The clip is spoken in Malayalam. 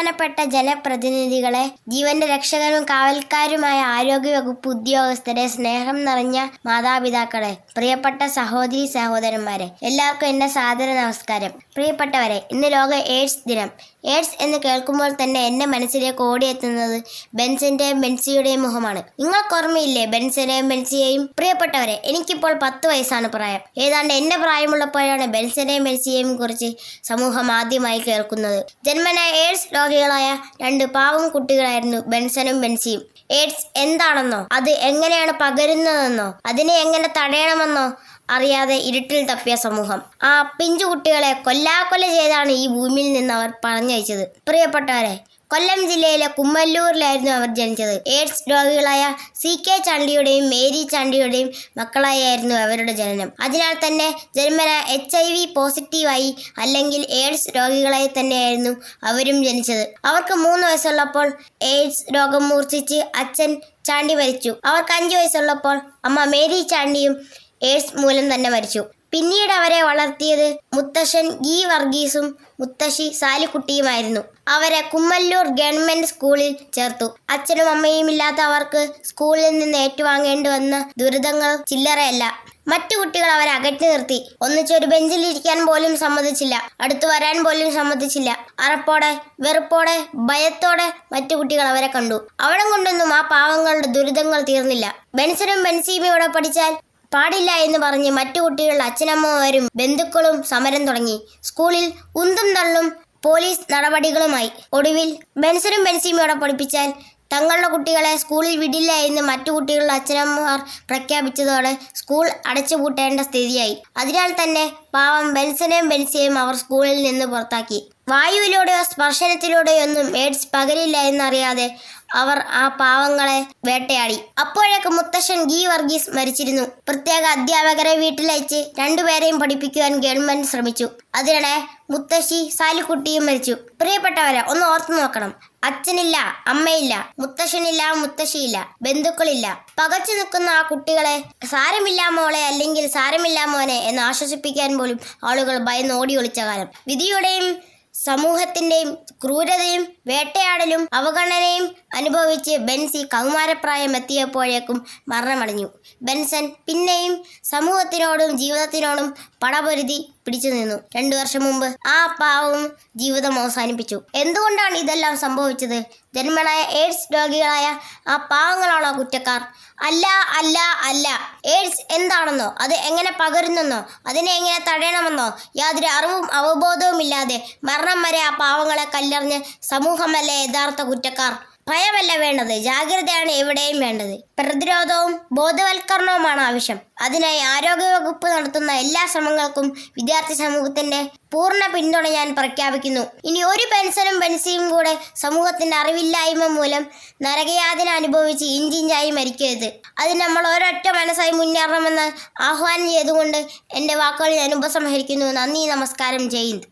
ബഹുമാനപ്പെട്ട ജനപ്രതിനിധികളെ, ജീവന്റെ രക്ഷകരും കാവൽക്കാരുമായ ആരോഗ്യവകുപ്പ് ഉദ്യോഗസ്ഥരെ, സ്നേഹം നിറഞ്ഞ മാതാപിതാക്കളെ, പ്രിയപ്പെട്ട സഹോദരി സഹോദരന്മാരെ, എല്ലാവർക്കും എന്റെ സാദര നമസ്കാരം. പ്രിയപ്പെട്ടവരെ, ഇന്ന് ലോക എയ്ഡ്സ് ദിനം. എയ്ഡ്സ് എന്ന് കേൾക്കുമ്പോൾ തന്നെ എന്റെ മനസ്സിലേക്ക് ഓടിയെത്തുന്നത് ബെൻസിന്റെയും ബെൻസിയുടെയും മുഖമാണ്. നിങ്ങൾക്ക് ഓർമ്മയില്ലേ ബെൻസിനെയും ബെൻസിയെയും? പ്രിയപ്പെട്ടവരെ, എനിക്കിപ്പോൾ 10 വയസ്സാണ് പ്രായം. ഏതാണ്ട് എന്റെ പ്രായമുള്ളപ്പോഴാണ് ബെൻസിനെയും ബെൻസിയെയും കുറിച്ച് സമൂഹം ആദ്യമായി കേൾക്കുന്നത്. ജന്മന എയ്ഡ്സ് രോഗികളായ 2 പാവം കുട്ടികളായിരുന്നു ബെൻസനും ബെൻസിയും. എയ്ഡ്സ് എന്താണെന്നോ, അത് എങ്ങനെയാണ് പകരുന്നതെന്നോ, അതിനെ എങ്ങനെ തടയണമെന്നോ അറിയാതെ ഇരുട്ടിൽ തപ്പിയ സമൂഹം ആ പിഞ്ചു കുട്ടികളെ കൊല്ലാക്കൊല ചെയ്താണ് ഈ ഭൂമിയിൽ നിന്ന് അവർ പറഞ്ഞയച്ചത്. പ്രിയപ്പെട്ടവരെ, കൊല്ലം ജില്ലയിലെ കുമ്മല്ലൂരിലായിരുന്നു അവർ ജനിച്ചത്. എയ്ഡ്സ് രോഗികളായ CK ചാണ്ടിയുടെയും മേരി ചാണ്ടിയുടെയും മക്കളായിരുന്നു അവരുടെ ജനനം. അതിനാൽ തന്നെ ജന്മന HIV പോസിറ്റീവായി അല്ലെങ്കിൽ എയ്ഡ്സ് രോഗികളായി തന്നെയായിരുന്നു അവരും ജനിച്ചത്. അവർക്ക് 3 വയസ്സുള്ളപ്പോൾ എയ്ഡ്സ് രോഗം മൂർച്ഛിച്ച് അച്ഛൻ ചാണ്ടി മരിച്ചു. അവർക്ക് 5 വയസ്സുള്ളപ്പോൾ അമ്മ മേരി ചാണ്ടിയും എയ്ഡ്സ് മൂലം തന്നെ മരിച്ചു. പിന്നീട് അവരെ വളർത്തിയത് മുത്തശ്ശൻ ഗി വർഗീസും മുത്തശ്ശി സാലിക്കുട്ടിയുമായിരുന്നു. അവരെ കുമ്മല്ലൂർ ഗവൺമെന്റ് സ്കൂളിൽ ചേർത്തു. അച്ഛനും അമ്മയും ഇല്ലാത്ത അവർക്ക് സ്കൂളിൽ നിന്ന് ഏറ്റുവാങ്ങേണ്ടി വന്ന ദുരിതങ്ങൾ ചില്ലറയല്ല. മറ്റു കുട്ടികൾ അവരെ അകറ്റി നിർത്തി. ഒന്നിച്ചൊരു ബെഞ്ചിലിരിക്കാൻ പോലും സമ്മതിച്ചില്ല. അടുത്തു വരാൻ പോലും സമ്മതിച്ചില്ല. അറപ്പോടെ, വെറുപ്പോടെ, ഭയത്തോടെ മറ്റു കുട്ടികൾ അവരെ കണ്ടു. അവിടം കൊണ്ടൊന്നും ആ പാവങ്ങളുടെ ദുരിതങ്ങൾ തീർന്നില്ല. ബെൻസനും ബെൻസിയും ഇവിടെ പഠിച്ചാൽ പാടില്ല എന്ന് പറഞ്ഞ് മറ്റു കുട്ടികളുടെ അച്ഛനമ്മമാരും ബന്ധുക്കളും സമരം തുടങ്ങി. സ്കൂളിൽ ഉന്തും തള്ളും പോലീസ് നടപടികളുമായി. ഒടുവിൽ ബെൻസനും ബെൻസിയും ഇവിടെ പഠിപ്പിച്ചാൽ തങ്ങളുടെ കുട്ടികളെ സ്കൂളിൽ വിടില്ല എന്ന് മറ്റു കുട്ടികളുടെ അച്ഛനമ്മമാർ പ്രഖ്യാപിച്ചതോടെ സ്കൂൾ അടച്ചുപൂട്ടേണ്ട സ്ഥിതിയായി. അതിനാൽ തന്നെ പാവം ബെൻസനെയും ബെൻസിയെയും അവർ സ്കൂളിൽ നിന്ന് പുറത്താക്കി. വായുവിലൂടെയോ സ്പർശനത്തിലൂടെയൊന്നും എയ്ഡ്സ് പകരില്ല എന്നറിയാതെ അവർ ആ പാവങ്ങളെ വേട്ടയാടി. അപ്പോഴേക്ക് മുത്തശ്ശൻ ഗി വർഗീസ് മരിച്ചിരുന്നു. പ്രത്യേക അധ്യാപകരെ വീട്ടിലയച്ച് 2 പേരെയും പഠിപ്പിക്കുവാൻ ഗവൺമെന്റ് ശ്രമിച്ചു. അതിനിടെ മുത്തശ്ശി സാലിക്കുട്ടിയും മരിച്ചു. പ്രിയപ്പെട്ടവരെ, ഒന്ന് ഓർത്തു നോക്കണം. അച്ഛനില്ല, അമ്മയില്ല, മുത്തശ്ശനില്ല, മുത്തശ്ശിയില്ല, ബന്ധുക്കളില്ല. പകച്ചു നിൽക്കുന്ന ആ കുട്ടികളെ സാരമില്ല മോളെ അല്ലെങ്കിൽ സാരമില്ല മോനെ എന്ന് ആശ്വസിപ്പിക്കാൻ പോലും ആളുകൾ ഭയന്ന് ഓടി ഒളിച്ച കാലം. വിധിയുടെയും സമൂഹത്തിന്റെയും ക്രൂരതയും വേട്ടയാടലും അവഗണനയും അനുഭവിച്ച് ബെൻസി കൗമാരപ്രായം എത്തിയപ്പോഴേക്കും മരണമടഞ്ഞു. ബെൻസൻ പിന്നെയും സമൂഹത്തിനോടും ജീവിതത്തിനോടും പടപൊരുതി പിടിച്ചു നിന്നു. 2 വർഷം മുമ്പ് ആ പാവം ജീവിതം അവസാനിപ്പിച്ചു. എന്തുകൊണ്ടാണ് ഇതെല്ലാം സംഭവിച്ചത്? ജന്മനായ എയ്ഡ്സ് രോഗികളായ ആ പാവങ്ങളാണോ കുറ്റക്കാർ? അല്ല അല്ല അല്ല. എയ്ഡ്സ് എന്താണെന്നോ, അത് എങ്ങനെ പകരുന്നെന്നോ, അതിനെ എങ്ങനെ തടയണമെന്നോ യാതൊരു അറിവും അവബോധവും ഇല്ലാതെ മരണം വരെ ആ പാവങ്ങളെ കല്ലെറിഞ്ഞ് സമൂഹമല്ലേ യഥാർത്ഥ കുറ്റക്കാർ. ഭയമല്ല വേണ്ടത്, ജാഗ്രതയാണ് എവിടെയും വേണ്ടത്. പ്രതിരോധവും ബോധവൽക്കരണവുമാണ് ആവശ്യം. അതിനായി ആരോഗ്യവകുപ്പ് നടത്തുന്ന എല്ലാ ശ്രമങ്ങൾക്കും വിദ്യാർത്ഥി സമൂഹത്തിന്റെ പൂർണ്ണ പിന്തുണ ഞാൻ പ്രഖ്യാപിക്കുന്നു. ഇനി ഒരു ബെൻസനും ബെൻസിയും കൂടെ സമൂഹത്തിന്റെ അറിവില്ലായ്മ മൂലം നരകയാതന അനുഭവിച്ച് ഇഞ്ചിഞ്ചായി മരിക്കരുത്. അത് നമ്മൾ ഒരൊറ്റ മനസ്സായി മുന്നേറണമെന്ന് ആഹ്വാനം ചെയ്തുകൊണ്ട് എൻ്റെ വാക്കുകൾ ഞാൻ ഉപസംഹരിക്കുന്നു. നന്ദി, നമസ്കാരം, ജയ് ഹിന്ദ്.